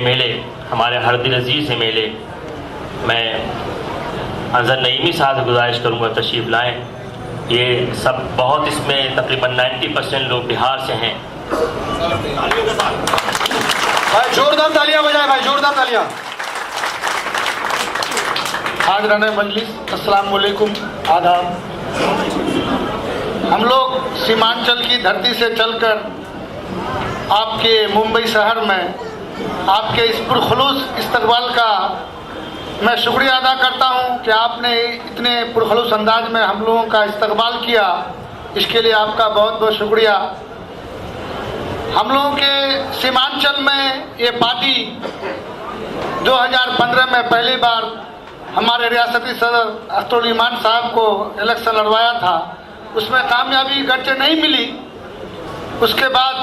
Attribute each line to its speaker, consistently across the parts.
Speaker 1: MLA हमारे हरदिल अजीज़ MLA, मैं अजहर नईमी साहब से गुजारिश करूँगा तशरीफ़ लाएँ। ये सब बहुत, इसमें तकरीबन 90% लोग बिहार से हैं।
Speaker 2: भाई जोरदार तालियां बजाएं, भाई जोरदार तालियां। हाज़िरान मजलिस, अस्सलाम वालेकुम, आदाब। हम लोग सीमांचल की धरती से चलकर आपके मुंबई शहर में आपके इस पुरखुलूस इस्तकबाल का मैं शुक्रिया अदा करता हूं कि आपने इतने पुरखुलूस अंदाज में हम लोगों का इस्तकबाल किया। इसके लिए आपका बहुत बहुत शुक्रिया। हम लोगों के सीमांचल में ये पार्टी 2015 में पहली बार हमारे रियासती सदर अख्तरुल ईमान साहब को इलेक्शन लड़वाया था, उसमें कामयाबी गरचे नहीं मिली। उसके बाद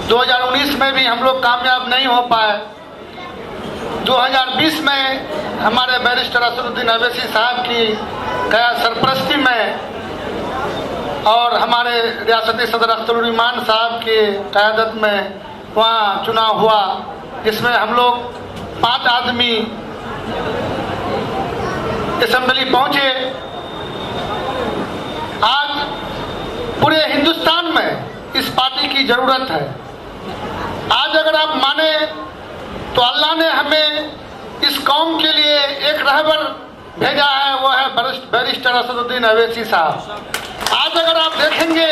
Speaker 2: 2019 में भी हम लोग कामयाब नहीं हो पाए। 2020 में हमारे बैरिस्टर असदुद्दीन अवैसी साहब की सरपरस्ती में और हमारे रियासती सदर अख्तरुल ईमान साहब की क़यादत में वहाँ चुनाव हुआ, जिसमें हम लोग 5 आदमी असेंबली पहुँचे। आज पूरे हिंदुस्तान में इस पार्टी की ज़रूरत है। आज अगर आप माने तो अल्लाह ने हमें इस कौम के लिए एक रहबर भेजा है, वो है बैरिस्टर असदुद्दीन अवैसी साहब। आज अगर आप देखेंगे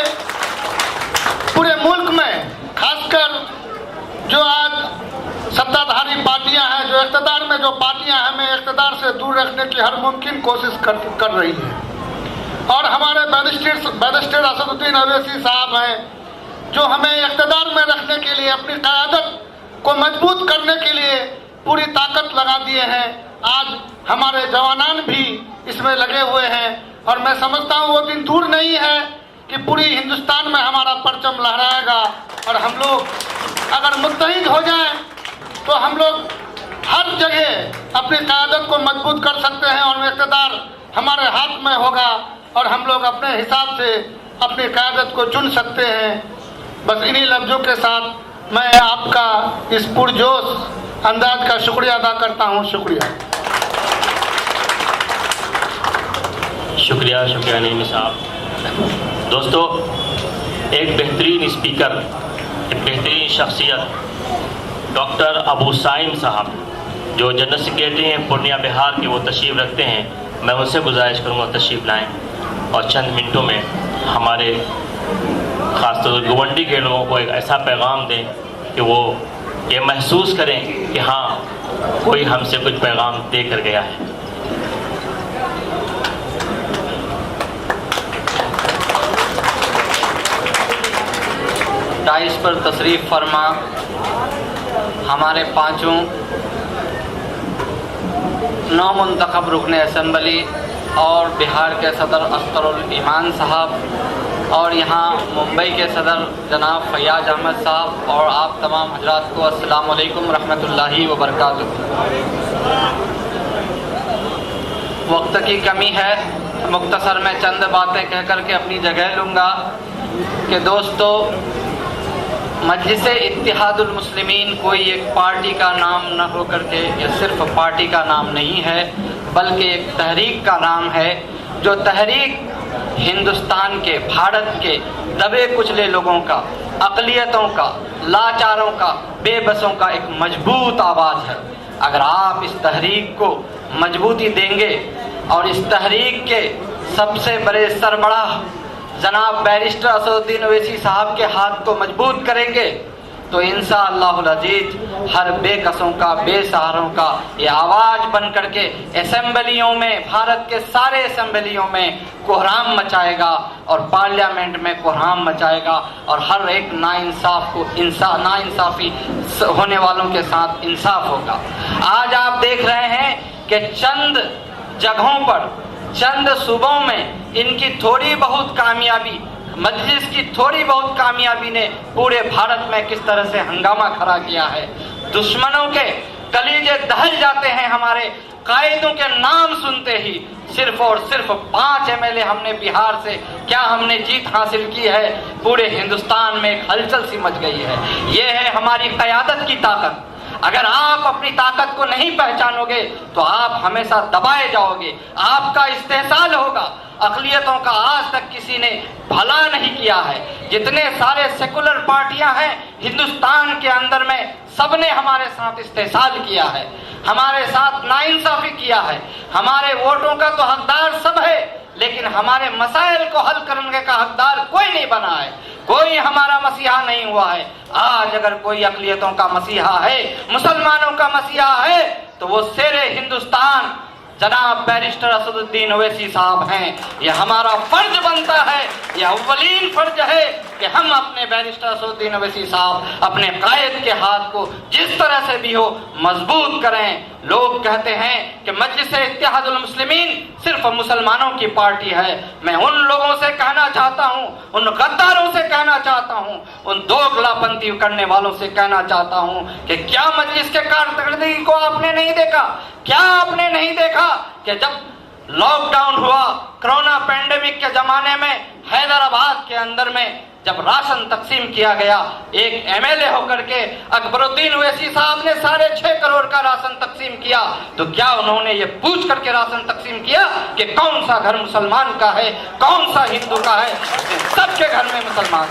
Speaker 2: पूरे मुल्क में, खासकर जो आज सत्ताधारी पार्टियां हैं, जो इक़्तिदार में जो पार्टियां हमें इक़्तिदार से दूर रखने की हर मुमकिन कोशिश कर रही हैं, और हमारे बैरिस्टर असदुद्दीन अवैसी साहब हैं जो हमें इक़्तिदार में रखने के लिए, अपनी क़यादत को मजबूत करने के लिए पूरी ताकत लगा दिए हैं। आज हमारे जवानान भी इसमें लगे हुए हैं, और मैं समझता हूँ वो दिन दूर नहीं है कि पूरी हिंदुस्तान में हमारा परचम लहराएगा। और हम लोग अगर मुत्तहिद हो जाएं तो हम लोग हर जगह अपनी क़यादत को मजबूत कर सकते हैं, और इक़्तिदार हमारे हाथ में होगा, और हम लोग अपने हिसाब से अपनी क़यादत को चुन सकते हैं। बस इन्हीं लफ्ज़ों के साथ मैं आपका इस पुरजोश अंदाज का शुक्रिया अदा करता हूँ। शुक्रिया
Speaker 1: शुक्रिया नईमी साहब। दोस्तों, एक बेहतरीन स्पीकर, एक बेहतरीन शख्सियत डॉक्टर अबू साइम साहब, जो जनरल सेक्रेटरी हैं पूर्णिया बिहार के, वो तशरीफ़ रखते हैं। मैं उनसे गुजारिश करूँगा तशरीफ़ लाएँ और चंद मिनटों में हमारे ख़ासतौर पर गवंडी के लोगों को एक ऐसा पैगाम दें कि वो ये महसूस करें कि हाँ, कोई हमसे कुछ पैगाम दे कर गया है।
Speaker 3: डाइस पर तशरीफ़ फरमा हमारे 5 नौमुंतखब रुकने असेंबली और बिहार के सदर अख्तरुल ईमान साहब, और यहाँ मुंबई के सदर जनाब फैयाज अहमद साहब, और आप तमाम हजरात को अस्सलाम वालेकुम रहमतुल्लाहि व बरकातुहू। वक्त की कमी है, मुख्तसर में चंद बातें कह कर के अपनी जगह लूँगा कि दोस्तों, मजलिस इत्तिहादुल मुस्लिमीन कोई एक पार्टी का नाम न हो करके, ये सिर्फ पार्टी का नाम नहीं है बल्कि एक तहरीक का नाम है, जो तहरीक हिंदुस्तान के, भारत के दबे कुचले लोगों का, अक़लियतों का, लाचारों का, बेबसों का एक मजबूत आवाज़ है। अगर आप इस तहरीक को मजबूती देंगे और इस तहरीक के सबसे बड़े सरबराह जनाब बैरिस्टर असदुद्दीन अवैसी साहब के हाथ को मजबूत करेंगे, तो इंशाअल्लाहुल अज़ीज़ हर बेकसों का, बेसहारों का ये आवाज़ बन करके असेंबलियों में, भारत के सारे असेंबलियों में कोहराम मचाएगा, और पार्लियामेंट में कोहराम मचाएगा, और हर एक नाइंसाफ़ को नाइंसाफ़ी होने वालों के साथ इंसाफ होगा। आज आप देख रहे हैं कि चंद जगहों पर, चंद सूबों में इनकी थोड़ी बहुत कामयाबी, मजलिस की थोड़ी बहुत कामयाबी ने पूरे भारत में किस तरह से हंगामा खड़ा किया है। दुश्मनों के कलीजे दहल जाते हैं हमारे कायदों के नाम सुनते ही। सिर्फ और सिर्फ 5 एमएलए हमने बिहार से, क्या हमने जीत हासिल की है, पूरे हिंदुस्तान में एक हलचल सी मच गई है। ये है हमारी क़यादत की ताकत। अगर आप अपनी ताकत को नहीं पहचानोगे तो आप हमेशा दबाए जाओगे, आपका इस्तेहसाल होगा। अक़लियतों का आज तक किसी ने भला नहीं किया है। जितने सारे सेकुलर पार्टियां हैं हिंदुस्तान के अंदर में, सबने हमारे साथ इस्तेहसाल किया है, हमारे साथ नाइंसाफी किया है। हमारे वोटों का तो हकदार सब है, लेकिन हमारे मसाइल को हल करने का हकदार कोई नहीं बना है, कोई हमारा मसीहा नहीं हुआ है। आज अगर कोई अक़लियतों का मसीहा है, मुसलमानों का मसीहा है, तो वो शेरे हिंदुस्तान जनाब बैरिस्टर असदुद्दीन ओवैसी साहब हैं। यह हमारा फर्ज बनता है, यह अव्वलीन फर्ज है कि हम अपने बैरिस्टर असदुद्दीन ओवैसी साहब अपने कायद के हाथ को जिस तरह से भी हो मजबूत करें। लोग कहते हैं कि मजलिस-ए-इत्तेहादुल मुस्लिमीन सिर्फ मुसलमानों की पार्टी है। मैं उन लोगों से कहना चाहता हूँ, उन गद्दारों से कहना चाहता हूँ, उन दोगलापंथी करने वालों से कहना चाहता हूँ कि क्या मजलिस के कारकर्दगी को आपने नहीं देखा? क्या आपने नहीं देखा कि जब लॉकडाउन हुआ कोरोना पैंडेमिक के जमाने में हैदराबाद के अंदर में जब राशन तकसीम किया गया, एक एमएलए होकर के अकबरुद्दीन ओवैसी साहब ने 6.5 करोड़ का राशन तकसीम किया, तो क्या उन्होंने ये पूछ करके राशन तकसीम किया कि कौन सा घर मुसलमान का है, कौन सा हिंदू का है? सबके घर में मुसलमान,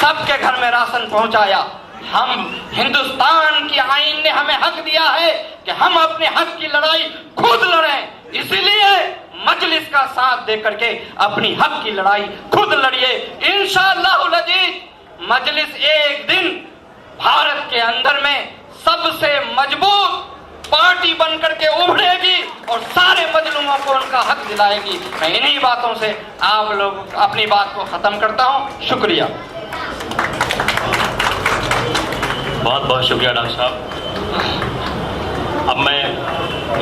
Speaker 3: सबके घर में राशन पहुंचाया। हम हिंदुस्तान की आईन ने हमें हक दिया है कि हम अपने हक की लड़ाई खुद लड़ें, इसीलिए मजलिस का साथ देकर के अपनी हक की लड़ाई खुद लड़िए। इंशाअल्लाहुल अजीज मजलिस एक दिन भारत के अंदर में सबसे मजबूत पार्टी बनकर के उभरेगी और सारे मजलूमों को उनका हक दिलाएगी। मैं इन्हीं बातों से आप लोग अपनी बात को खत्म करता हूँ। शुक्रिया।
Speaker 1: बहुत बहुत शुक्रिया डॉक्टर साहब। अब मैं